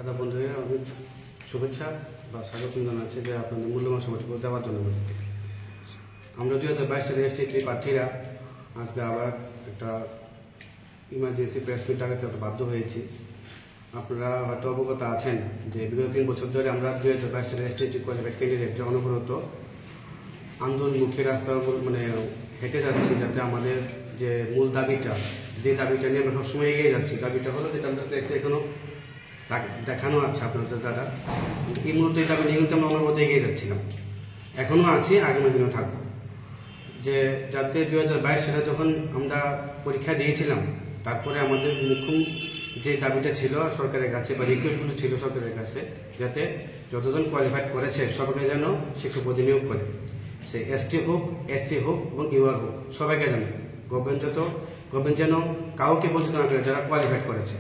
দাদা বন্ধুরা অনেক শুভেচ্ছা বা স্বাগত জানাচ্ছি যে আপনাদের মূল্যবান সময় দেওয়ার জন্য আমাদেরকে। আমরা 2022 সালে এসটি প্রার্থীরা আজকে আবার একটা ইমার্জেন্সি প্রেস মিট ডাকাতে বাধ্য হয়েছি। আপনারা হয়তো অবগত আছেন যে বিগত 3 বছর ধরে আমরা 2022 সালে এসটি কোয়ালিফাইড ক্যান্ডিডেট অনবরত আন্দোলনমুখী রাস্তা হেঁটে যাচ্ছি, যাতে আমাদের যে মূল দাবিটা, যে দাবিটা নিয়ে আমরা সবসময় এগিয়ে যাচ্ছি, দাবিটা হলো যেটা আমরা এখনো দেখানো আছে আপনাদের দ্বারা। এই মুহূর্তে এই দাবি নিয়ে কিন্তু আমরা আমার মধ্যে এগিয়ে যাচ্ছিলাম, এখনো আছি, আগামী দিনও থাকবো। যে যাতে 2022 সালে যখন আমরা পরীক্ষা দিয়েছিলাম, তারপরে আমাদের মুখ্য যে দাবিটা ছিল সরকারের কাছে বা রিকোয়েস্টগুলো ছিল সরকারের কাছে, যাতে যতজন কোয়ালিফাইড করেছে সবাইকে যেন শিক্ষক পদে নিয়োগ করে, সে এসটি হোক, এসসি হোক এবং ইউআর হোক, সবাইকে যেন গভর্নমেন্ট যেন কাউকে বঞ্চিত না করে যারা কোয়ালিফাইড করেছে।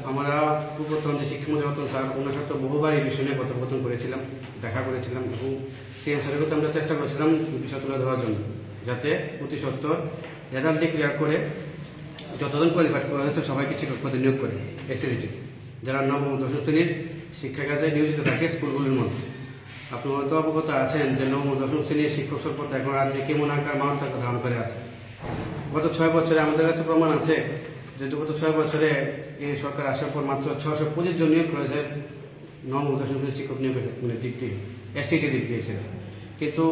আমরা পূর্বতন যে শিক্ষামন্ত্রী রতন স্যার, ওনার সাথে বহুবার এই বিষয় নিয়ে কথোপকথন করেছিলাম, দেখা করেছিলাম এবং সিএম স্যারের কথা আমরা চেষ্টা করেছিলাম বিষয় তুলে ধরার জন্য, যাতে অতি সত্বর রেজাল্ট ডিক্লেয়ার করে যতজন কোয়ালিফাইড করা হয়েছে সবাইকে শিক্ষক পদে নিয়োগ করে এসটিজিটি, যারা নবম দশম শ্রেণীর শিক্ষা কাজে নিয়োজিত থাকে স্কুলগুলির মধ্যে। আপনি হয়তো অবগত আছেন যে নবম দশম শ্রেণীর শিক্ষক স্বল্পতা এখন রাজ্যে কেমন আকার মানবতাকে ধারণ করে আছে। গত 6 বছরে আমাদের কাছে প্রমাণ আছে যে গত 6 বছরে এই সরকার আসার পর মাত্র 625 জন নিয়োগ করেছে নবম দশম শ্রেণীর শিক্ষক নিয়োগের দিক দিয়ে, এসটিটি দিক দিয়েছিল, কিন্তু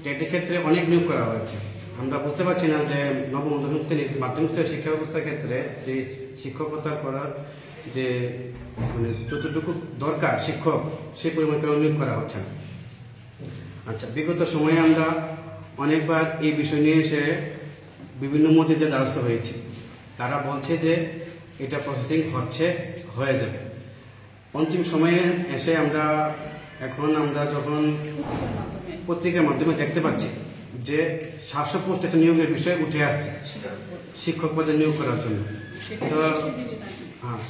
এটির ক্ষেত্রে অনেক নিয়োগ করা হয়েছে। আমরা বুঝতে পারছি না যে নবম দশম শ্রেণীর মাধ্যমিক স্তরের শিক্ষা ব্যবস্থার ক্ষেত্রে যে শিক্ষকতা করার যে যতটুকু দরকার শিক্ষক, সেই পরিমাণ নিয়োগ করা হচ্ছে না। আচ্ছা, বিগত সময়ে আমরা অনেকবার এই বিষয় নিয়ে এসে বিভিন্ন মন্ত্রীদের দ্বারস্থ হয়েছি। তারা বলছে যে এটা প্রসেসিং হয়ে যাবে। অন্তিম সময়ে এসে আমরা যখন পত্রিকার মাধ্যমে দেখতে পাচ্ছি যে 700 পোস্ট একটা নিয়োগের বিষয় উঠে আসছে শিক্ষক পদে নিয়োগ করার জন্য। তো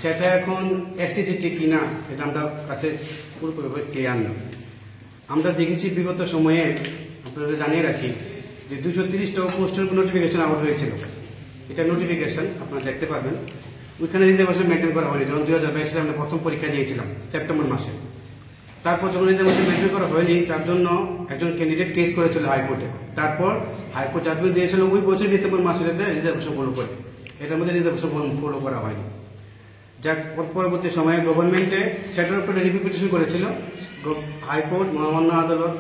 সেটা এখন এসটিজিটি কিনা এটা আমরা কাছে পুরোপুরি ক্লিয়ার না। আমরা দেখেছি বিগত সময়ে, আপনাদের জানিয়ে রাখি যে 230টা পোস্টের নোটিফিকেশন আউট হয়েছিল। এটা নোটিফিকেশন আপনারা দেখতে পাবেন। ওইখানে রিজার্ভেশন মেনটেন করা হয়নি। যখন 2022 সালে আমরা প্রথম পরীক্ষা দিয়েছিলাম সেপ্টেম্বর মাসে, তারপর যখন রিজার্ভেশন মেনটেন করা হয়নি, তার জন্য একজন ক্যান্ডিডেট কেস করেছিল হাইকোর্টে। তারপর হাইকোর্ট জাজমেন্ট দিয়েছিল ওই বছর ডিসেম্বর মাসে রিজার্ভেশন ফলো করে। এটার মধ্যে রিজার্ভেশন ফলো করা হয়নি। যা পরবর্তী সময়ে গভর্নমেন্টে সেটার উপরে রিভিউ পিটিশন করেছিল। হাইকোর্ট, মহামান্য আদালত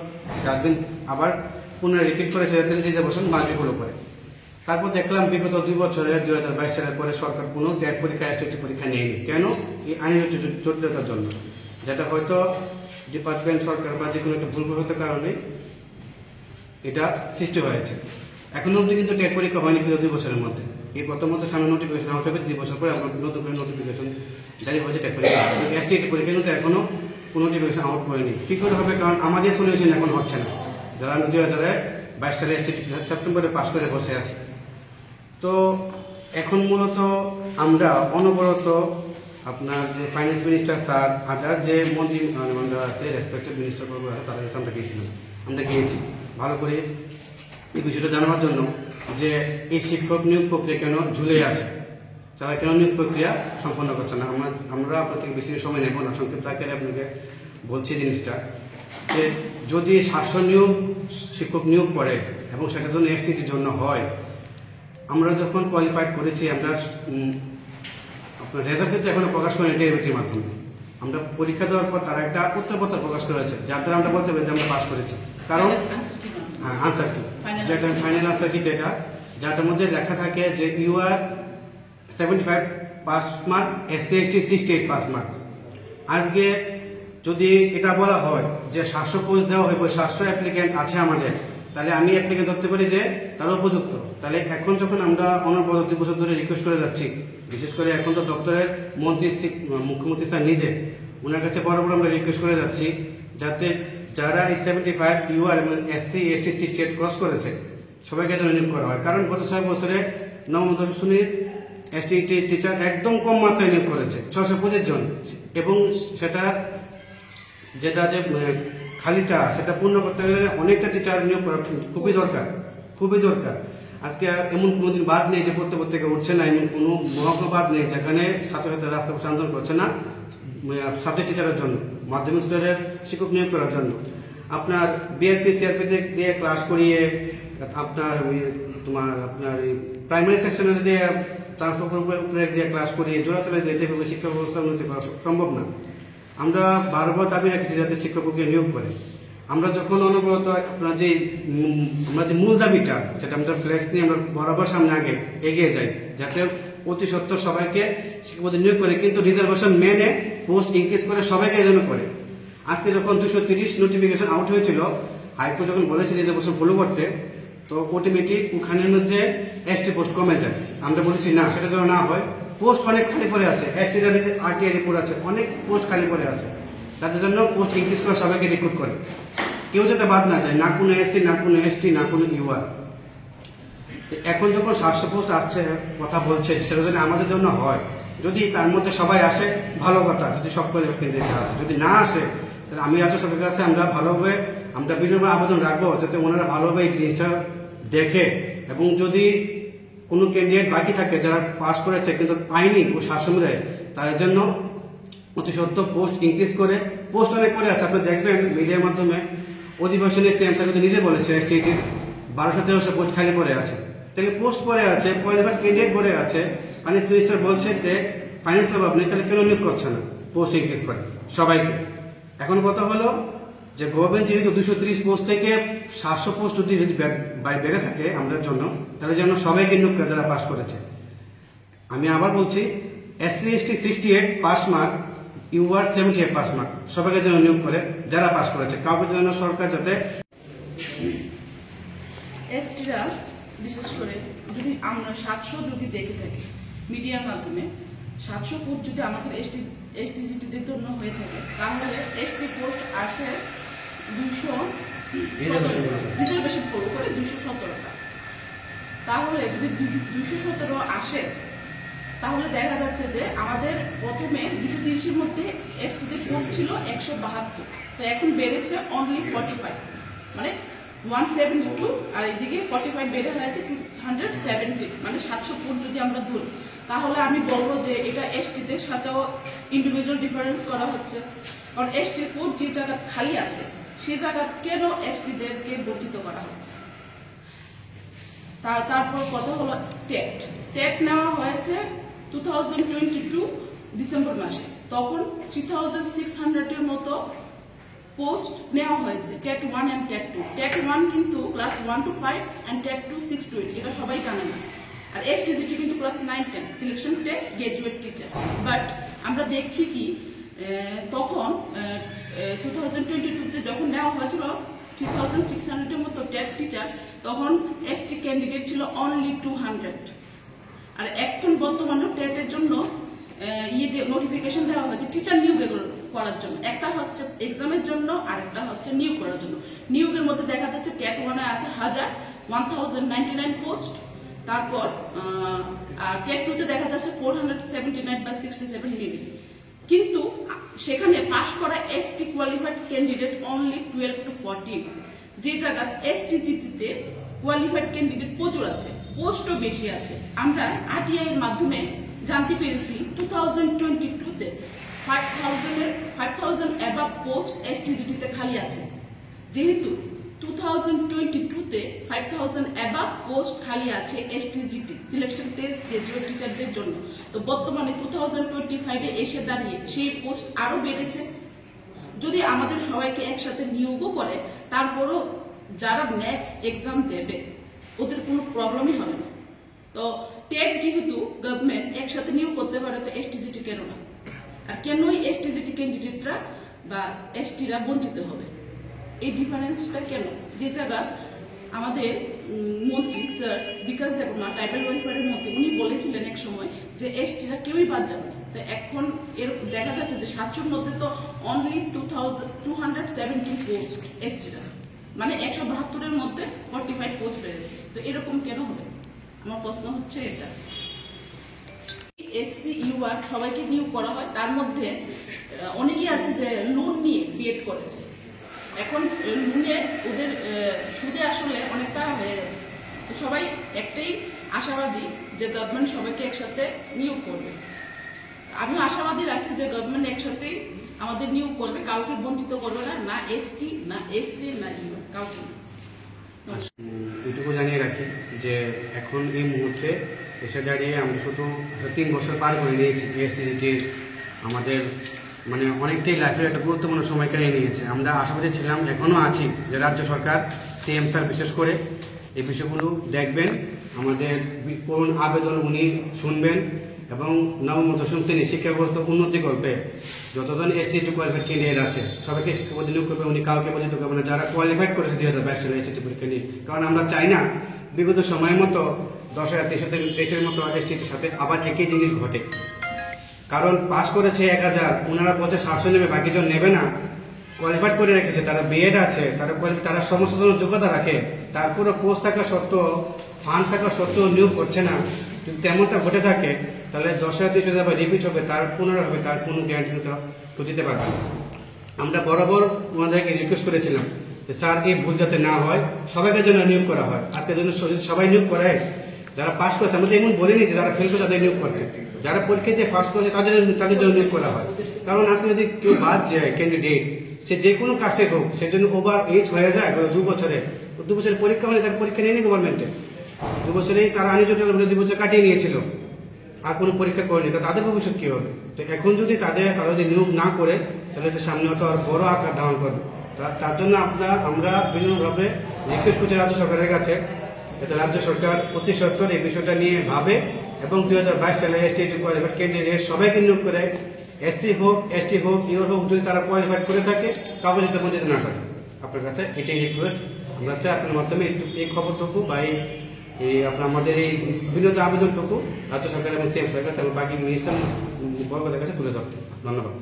জাজমেন্ট আবার পুনরায় রিপিট করেছে যাতে রিজার্ভেশন মাসে ফলো করে। তারপর দেখলাম বিগত 2 বছরে 2022 সালের পরে সরকার কোনো গ্রেড পরীক্ষা, এসটিটি পরীক্ষা নেয়নি। কেন? এই আইনের জটিলতার জন্য, যেটা হয়তো ডিপার্টমেন্ট, সরকার বা যে কোনো একটা ভুলবশত কারণে এটা সৃষ্টি হয়েছে। এখনো অবধি কিন্তু গ্রেড পরীক্ষা হয়নি বিগত 2 বছরের মধ্যে। এই প্রথমত সামনে নোটিফিকেশন আউট হবে, 2 বছর পরে আমরা নতুন করে নোটিফিকেশন জারি হয়েছে গ্রেড পরীক্ষা। এসটিটি পরীক্ষা কিন্তু এখনো কোনো নোটিফিকেশন আউট করেনি। কি করে হবে? কারণ আমাদের সলিউশন এখন হচ্ছে না। যারা 2022 সালে এসটিটি সেপ্টেম্বরে পাস করে বসে আছে। তো এখন মূলত আমরা অনবরত আপনার যে ফাইন্যান্স মিনিস্টার স্যার, আদার্স যে মন্ত্রী আছে, রেসপেক্টেড মিনিস্টার তাদের কাছে আমরা গিয়েছি ভালো করে এই বিষয়টা জানার জন্য যে এই শিক্ষক নিয়োগ প্রক্রিয়া কেন ঝুলে আছে, তারা কেন নিয়োগ প্রক্রিয়া সম্পন্ন করছে না। আমরা আপনার থেকে বেশি সময় নেব না, সংক্ষিপ্ত আকারে আপনাকে বলছি জিনিসটা যে যদি 700 শিক্ষক নিয়োগ করে এবং সেটার জন্য এসটিটির জন্য হয়, আমরা যখন কোয়ালিফাইড করেছি, আমরা আপনার রেজাল্ট কিন্তু এখনো প্রকাশ করেনি ডেরিভেটির মাধ্যমে। আমরা পরীক্ষা দেওয়ার পর তারা একটা উত্তরপত্র প্রকাশ করেছে, যার দ্বারা আমরা বলতে পারি যে আমরা পাস করেছি। কারণ আনসার কি, যেটা ফাইনাল আনসার কি, যাটার মধ্যে লেখা থাকে যে U R 75 pass mark, SC ST 68 pass mark. আজকে যদি এটা বলা হয় যে 700 পোস্ট দেওয়া হয়, 700 অ্যাপ্লিকেন্ট আছে আমাদের, তাহলে আমি অ্যাপ্লিকেন্ট ধরতে পারি যে তারা উপযুক্ত। তাহলে এখন যখন আমরা অনবরত 2 বছর ধরে রিকোয়েস্ট করে যাচ্ছি, বিশেষ করে এখন তো দপ্তরের মুখ্যমন্ত্রী স্যার নিজে, ওনার কাছে বরাবর আমরা রিকোয়েস্ট করে যাচ্ছি যাতে যারা এই 75 ইউআর এবং এসসি এসটি 68 ক্রস করেছে সবাইকে যেন নিয়োগ করা হয়। কারণ গত 6 বছরে নবম দশম শ্রেণীর এসটি টিচার একদম কম মাত্রায় নিয়োগ করেছে, 625 জন, এবং যেটা যে খালিটা সেটা পূর্ণ করতে গেলে অনেকটা টিচার নিয়োগ করা খুবই দরকার। আজকে এমন কোনোদিন বাদ নেই যে প্রত্যেক উঠছে না, এমন কোনো মহকুমা বাদ নেই যেখানে ছাত্রছাত্রীরা রাস্তা বসে আন্দোলন করছে না সাবজেক্ট টিচারের জন্য, মাধ্যমিক স্তরের শিক্ষক নিয়োগ করার জন্য। আপনার বিআরপি সিআরপি দিয়ে ক্লাস করিয়ে আপনার আপনার প্রাইমারি সেকশনে দিয়ে ট্রান্সফার উপরে দিয়ে ক্লাস করিয়ে জোড়াতলে দিয়ে শিক্ষা ব্যবস্থা উন্নতি করা সম্ভব না। আমরা বারবার দাবি রাখছি যাতে শিক্ষককে নিয়োগ করে। আমরা যখন অনবরত আপনার আমরা যে মূল দাবিটা, যেটা আমরা ফ্লেক্স নিয়ে আমরা বরাবর সামনে আগে এগিয়ে যাই, যাতে অতি সত্তর সবাইকে শিক্ষকপদে নিয়োগ করে, কিন্তু রিজার্ভেশন মেনে পোস্ট ইনক্রিজ করে সবাইকে যেন করে। আজকে যখন 230 নোটিফিকেশন আউট হয়েছিল, হাইকোর্ট যখন বলেছে রিজার্ভেশন ফলো করতে, তো অটোমেটিক ওখানের মধ্যে এসটি পোস্ট কমে যায়। আমরা বলেছি না, সেটা যেন না হয়। পোস্ট অনেক খালি পড়ে আছে, এসটি আরটিআই রিপোর্ট আছে, অনেক পোস্ট খালি পড়ে আছে। তাদের জন্য পোস্ট ইনক্রিজ করে সবাইকে রিক্রুট করে, কেউ যাতে বাদ না যায়, না কোনো এসসি, না কোনো এসটি, না কোনো ইউআর। এখন যখন 700 পোস্ট আসছে কথা বলছে, সেটা যদি আমাদের জন্য হয়, যদি তার মধ্যে সবাই আসে ভালো কথা, যদি সকল কেন্দ্রে আসে, যদি না আসে তাহলে আমি রাজ্য সরকারের কাছে আমরা ভালোভাবে আমরা বিনিময় আবেদন রাখবো, যাতে ওনারা ভালোভাবে এই জিনিসটা দেখে, এবং যদি কোনো ক্যান্ডিডেট বাকি থাকে যারা পাস করেছে কিন্তু পায়নি ও শাসন দেয়, তাদের জন্য অতি সত্ত্বর পোস্ট ইনক্রিজ করে। পোস্ট অনেক পরে আছে, আপনি দেখবেন মিডিয়ার মাধ্যমে অধিবেশনে সিএম স্যার কিন্তু নিজে বলেছে এসটিটির 1200-1300 পোস্ট খালি পড়ে আছে। তাহলে পোস্ট পড়ে আছে, কোয়ালিফাইড ক্যান্ডিডেট পড়ে আছে, ফাইন্যান্স মিনিস্টার বলছে যে ফাইন্যান্সের অভাব নেই, তাহলে কেন নিয়োগ করছে না পোস্ট ইনক্রিজ করে সবাইকে? এখন কথা হলো যে গভর্নমেন্ট যেহেতু 230 পোস্ট থেকে 700 পোস্ট যদি বেড়ে থাকে আমাদের জন্য, তাহলে যেন সবাইকে নিয়োগ করে যারা পাস করেছে। আমি আবার বলছি, SC ST 68 pass mark, UR 78 pass mark, সবাইকে যেন নিয়োগ করে যারা পাস করেছে। কাউকে যেন সরকার যাতে এসটিরা বিশেষ করে যদি আমরা 700 যদি দেখে থাকি মিডিয়ার মাধ্যমে, 700 পোস্ট যদি আমাদের এসটিজিটিদের জন্য হয়ে থাকে, তাহলে এসটি পোস্ট আসে 200 রিজার্ভেশন ফলো করে 217টা। তাহলে যদি 217 আসে, তাহলে দেখা যাচ্ছে যে আমাদের প্রথমে 230-এর মধ্যে এসটিদের পোস্ট ছিল 172, তো এখন বেড়েছে অনলি 45, মানে 172, আর এদিকে 45 বেড়ে হয়েছে 270, মানে 700 পোস্ট যদি আমরা ধরি, তাহলে আমি বলবো যে এটা এসটিদের সাথেও ইন্ডিভিজুয়াল ডিফারেন্স করা হচ্ছে। কারণ এসটির পোস্ট যে জায়গা খালি আছে, সেই জায়গা কেন এসটিদেরকে বঞ্চিত করা হচ্ছে? তারপর কথা হলো টেট নেওয়া হয়েছে 2022 ডিসেম্বর মাসে, তখন 3600-এর মতো পোস্ট নেওয়া হয়েছে, টেট 1 এন্ড টেট 2। টেট 1 কিন্তু class 1 to 5 and TET 2 6 to 8, এটা সবাই জানে না। আর এসটিজিটি কিন্তু class 9-10 selection test graduate teacher. But আমরা দেখছি কি তখন 2022-তে যখন নেওয়া হয়েছিল 3600-এর মতো টেট টিচার, তখন এসটি ক্যান্ডিডেট ছিল অনলি 200। আর এখন বর্তমানে টেটের জন্য নোটিফিকেশন দেওয়া হয়েছে টিচার নিয়োগ করার জন্য, একটা হচ্ছে এক্সামের জন্য আর একটা হচ্ছে নিয়োগ করার জন্য। নিয়োগের মধ্যে দেখা যাচ্ছে টেট 1-এ আছে 1099 পোস্ট, তারপর আর টেট 2-তে দেখা যাচ্ছে 479 বা 67 মেবি, কিন্তু সেখানে পাশ করা ST qualified candidate only 12 to 14, যে জায়গা এসটিজিটিতে কোয়ালিফাইড ক্যান্ডিডেট প্রচুর আছে, পোস্টও বেশি আছে। আমরা আরটিআই এর মাধ্যমে জানতে পেরেছি 2022-তে 5000 অ্যাবাভ পোস্ট এসটিজিটিতে খালি আছে। যেহেতু 2022-তে 5000 অ্যাবাভ পোস্ট খালি আছে এসটিজিটি সিলেকশন টেস্ট গ্রাজুয়েট টিচারদের জন্য, তো বর্তমানে 2025-এ এসে দাঁড়িয়ে সেই পোস্ট আরো বেড়েছে। যদি আমাদের সবাইকে একসাথে নিয়োগও করে, তারপরও যারা নেক্সট এক্সাম দেবে ওদের কোনো প্রবলেমই হবে না। তো টেট যেহেতু গভর্নমেন্ট একসাথে নিয়োগ করতে পারে, তো এসটিজিটি কেন না? আর কেনই এসটিজিটি ক্যান্ডিডেটরা বা এসটিরা বঞ্চিত হবে? এই ডিফারেন্সটা কেন? যে জায়গা আমাদের মন্ত্রী স্যার বিকাশ দেবনা ট্রাইবাল ওয়েলফেয়ারের মধ্যে উনি বলেছিলেন এক সময় যে এসটিরা কেউই বাদ যাবে না, তো এখন এর দেখা যাচ্ছে যে 700-র মধ্যে তো অনলি 270 পোস্ট এসটিরা, মানে 172-এর মধ্যে 45 পোস্ট বেড়েছে। তো এরকম কেন হবে? আমার প্রশ্ন হচ্ছে এটা। এসসি ইউআর সবাইকে নিয়োগ করা হয়, তার মধ্যে অনেকেই আছে যে লোন নিয়ে বিএড করেছে, এখন লোনে ওদের সুদে আসলে অনেক টাকা হয়ে গেছে। তো সবাই একটাই আশাবাদী যে গভর্নমেন্ট সবাইকে একসাথে নিয়োগ করবে। আমিও আশাবাদী রাখছি যে গভর্নমেন্ট একসাথে আমাদের নিয়োগ করবে, কাউকে বঞ্চিত করবে না, না এসটি না এসসি না ইউআর, কাউকে না। এটুকু জানিয়ে রাখি যে এখন এই মুহূর্তে এসে দাঁড়িয়ে আমরা শুধু 3 বছর পার করে নিয়েছি পিএসটিজিটির আমাদের মানে অনেকটাই লাইফের একটা গুরুত্বপূর্ণ সময় কেড়ে নিয়েছে। আমরা আশাবাদী ছিলাম, এখনও আছি, যে রাজ্য সরকার সিএম স্যার বিশেষ করে এই বিষয়গুলো দেখবেন, আমাদের করুণ আবেদন উনি শুনবেন এবং নবম ও দশম শ্রেণীর শিক্ষা ব্যবস্থা উন্নতি করবে যতজন এসটি কোয়ালিফাইড ক্যান্ডিডেট আছে সবাইকে শিক্ষাপতি নিয়োগ করবে। উনি কাউকে বঞ্চিত করবে না যারা কোয়ালিফাইড করেছে 2022 সালে এসটি পরীক্ষা নিয়ে। কারণ আমরা চাই না বিগত সময়ের মতো 10,023 মতো এসটির সাথে আবার একই জিনিস ঘটে। কারণ পাস করেছে 1000, ওনারা বলছে 700 নেবে, বাকি জন নেবে না। কোয়ালিফাইড করে রেখেছে, তারা বিএড আছে, তারা সমস্ত যোগ্যতা রাখে, তারপরে পোস্ট থাকা সত্ত্বেও, ফান্ড থাকা সত্ত্বেও নিয়োগ করছে না। যদি তেমনটা ঘটে থাকে তাহলে 10,023 আবার রিপিট হবে, তার পুনরায় হবে, তার কোনো গ্যারান্টি তো দিতে পারবে না। আমরা বরাবর ওনাদেরকে রিকোয়েস্ট করেছিলাম যে স্যার এই ভুল যাতে না হয়, সবাইকে জন্য নিয়োগ করা হয়। আজকের জন্য সবাই নিয়োগ করে, যারা পাস করেছে আমরা এমন বলিনি যে যারা ফেল করে তাদের নিয়োগ করতে, যারা পরীক্ষায় যে ফার্স্ট করেছে তাদের জন্য নিয়োগ করা হয়। কারণ আজকে যদি কেউ বাদ যায় ক্যান্ডিডেট, সে যে কোনো কাস্টে হোক, সেই জন্য ওভার এজ হয়ে যায় 2 বছরের পরীক্ষা হলে তার পরীক্ষা নেয়নি গভর্নমেন্টে। 2 বছরেই তারা আইনি জটিলতা 2 বছর কাটিয়ে নিয়েছিল, আর কোনো পরীক্ষা করেনি, তা তাদের ভবিষ্যৎ কি হবে? তো এখন যদি তারা যদি নিয়োগ না করে তাহলে এটা সামনে হয়তো আর বড় আকার ধারণ করবে। তার জন্য আমরা বিভিন্নভাবে রিকোয়েস্ট করছি রাজ্য সরকারের কাছে, যাতে রাজ্য সরকার অতি সত্বর এই বিষয়টা নিয়ে ভাবে এবং 2022 সালে এসটি কোয়ালিফাইড ক্যান্ডিডেট সবাইকে নিয়োগ করে, এসসি হোক এসটি হোক ইউর হোক, যদি তারা কোয়ালিফাইড করে থাকে কাউকে যাতে বঞ্চিত না করে। আপনার কাছে এটাই রিকোয়েস্ট। আমরা চাই আপনার মাধ্যমে এই খবরটুকু বা আপনার আমাদের এই বিনোদ আবেদনটুকু রাজ্য সরকার এবং সিএম সরকার এবং বাকি মিনিস্টার বর্গদের কাছে তুলে ধরতে। ধন্যবাদ।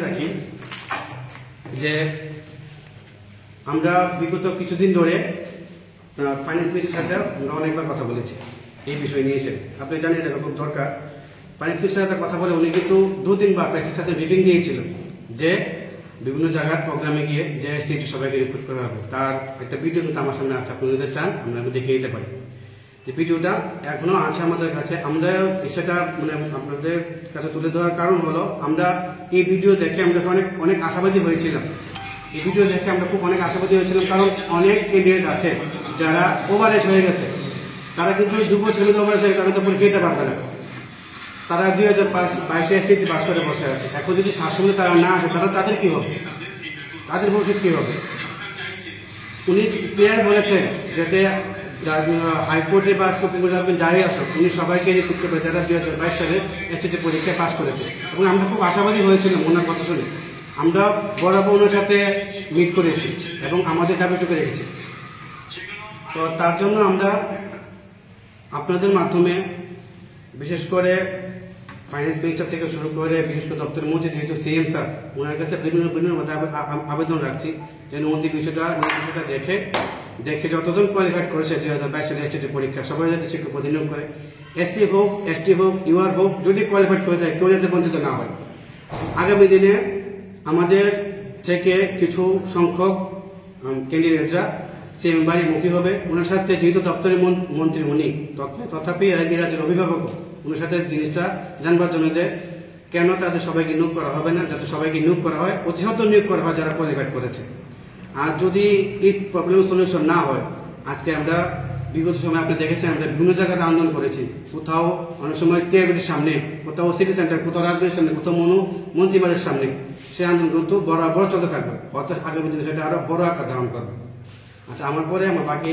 রাখি যে আমরা বিগত কিছুদিন ধরে ফাইন্যান্স মিনিস্টারের সাথে আমরা অনেকবার কথা বলেছি এই বিষয় নিয়ে এসে। আপনি জানেন এটা খুব দরকার। ফাইন্যান্স মিনিস্টারের সাথে কথা বলে উনি কিন্তু 2-3 বার প্রেসের সাথে ব্রিফিং দিয়েছিল যে বিভিন্ন জায়গার প্রোগ্রামে গিয়ে যে এসটি সবাইকে রিক্রুট করা হবে। তার একটা ভিডিও কিন্তু আমার সামনে আছে, আপনি যদি চান আমরা দেখিয়ে দিতে পারি। যে ভিডিওটা এখনো আছে আমাদের কাছে। আমরা সেটা মানে আপনাদের কাছে তুলে ধরার কারণ হলো, আমরা এই ভিডিও দেখে আমরা অনেক আশাবাদী হয়েছিলাম। এই ভিডিও দেখে আমরা খুব অনেক আশাবাদী হয়েছিলাম, কারণ অনেক ক্যান্ডিডেট আছে যারা ওভারেজ হয়ে গেছে, তারা কিন্তু 2 বছরের মধ্যে ওভারেজ হয়ে তারা তো পরীক্ষা দিতে পারবে না। তারা 2022 এসটি পাস করে বসে আছে। এখন যদি শাসনে তারা না আসে তাদের কি হবে? তাদের ভবিষ্যৎ কি হবে? উনি ক্লিয়ার বলেছেন যাতে হাইকোর্টে বা সুপ্রিম কোর্টে যাই আসুক, উনি সবাইকে রিক্রুট করবে যারা 2022 সালে এসটি পরীক্ষায় পাস করেছে। এবং আমরা খুব আশাবাদী হয়েছিলাম ওনার কথা শুনে। আমরা বরাবর ওনার সাথে মিট করেছি এবং আমাদের দাবিটুকু রেখেছি। তো তার জন্য আমরা আপনাদের মাধ্যমে বিশেষ করে ফাইন্যান্স মিনিস্টার থেকে শুরু করে বিশেষ করে দপ্তরের মধ্যে যেহেতু সিএম স্যার, ওনার কাছে বিভিন্ন আবেদন রাখছি যেন উনি বিষয়টা দেখে যতজন কোয়ালিফাইড করেছে 2022 সালে এসটি পরীক্ষা সবাই যাতে শিক্ষক নিয়োগ করে, এসসি হোক এসটি হোক ইউআর হোক, যদি কোয়ালিফাইড করে দেয় কেউ যাতে বঞ্চিত না হয়। আগামী দিনে আমাদের থেকে কিছু সংখ্যক ক্যান্ডিডেটরা সিএম বাড়ি মুখী হবে। ওনার সাথে যেহেতু দপ্তরের মন্ত্রী উনি, তথাপি এই রাজ্যের অভিভাবক, ওনার সাথে জিনিসটা জানবার জন্য যে কেন তাদের সবাইকে নিয়োগ করা হবে না, যাতে সবাইকে নিয়োগ করা হয়, অতি সত্বর নিয়োগ করা হয় যারা কোয়ালিফাইড করেছে। আর যদি এই প্রবলেমের সলিউশন না হয়, আজকে আমরা বিগত সময় আপনি দেখেছেন আমরা বিভিন্ন জায়গাতে আন্দোলন করেছি, কোথাও অনেক সময় টিআইবিটির সামনে, কোথাও সিটি সেন্টার, কোথাও রাজবাড়ির সামনে, কোথাও মন্ত্রীবাড়ির সামনে। সেই আন্দোলন কিন্তু বরাবর চলতে থাকবে, অর্থাৎ আগামী দিনে সেটা আরো বড় আকার ধারণ করবে। আচ্ছা, আমার পরে আমার বাকি